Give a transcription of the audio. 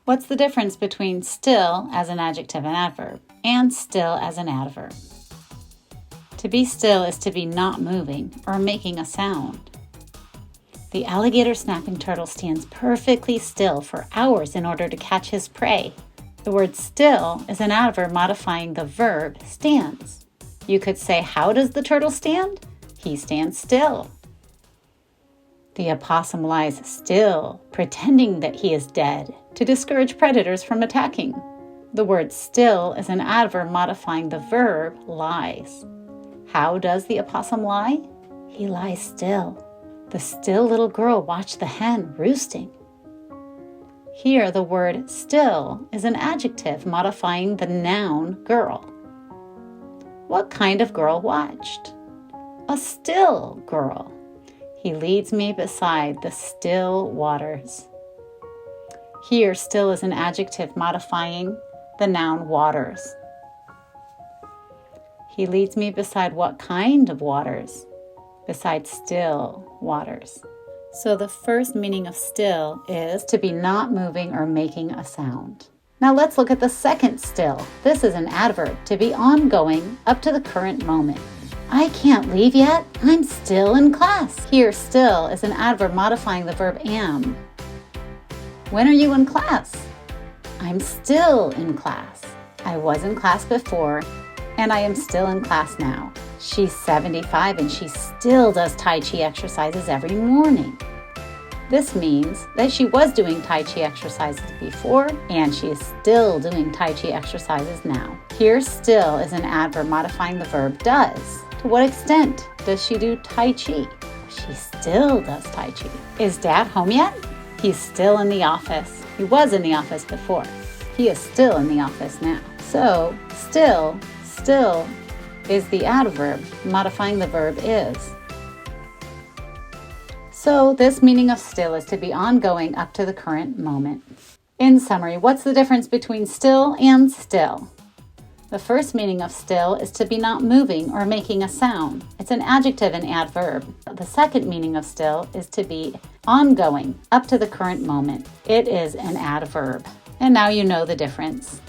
What's the difference between still as an adjective and adverb and still as an adverb? To be still is to be not moving or making a sound. The alligator snapping turtle stands perfectly still for hours in order to catch his prey. The word still is an adverb modifying the verb stands. You could say, how does the turtle stand? He stands still. The opossum lies still, pretending that he is dead, to discourage predators from attacking. The word still is an adverb modifying the verb lies. How does the opossum lie? He lies still. The still little girl watched the hen roosting. Here, the word still is an adjective modifying the noun girl. What kind of girl watched? A still girl. He leads me beside the still waters. Here, still is an adjective modifying the noun waters. He leads me beside what kind of waters? Beside still waters. So the first meaning of still is to be not moving or making a sound. Now let's look at the second still. This is an adverb, to be ongoing up to the current moment. I can't leave yet. I'm still in class. Here, still is an adverb modifying the verb am. When are you in class? I'm still in class. I was in class before, and I am still in class now. She's 75 and she still does Tai Chi exercises every morning. This means that she was doing Tai Chi exercises before, and she is still doing Tai Chi exercises now. Here, still is an adverb modifying the verb does. To what extent does she do Tai Chi? She still does Tai Chi. Is Dad home yet? He's still in the office. He was in the office before. He is still in the office now. So, still is the adverb modifying the verb is. So, this meaning of still is to be ongoing up to the current moment. In summary, what's the difference between still and still? The first meaning of still is to be not moving or making a sound. It's an adjective and adverb. The second meaning of still is to be ongoing up to the current moment. It is an adverb. And now you know the difference.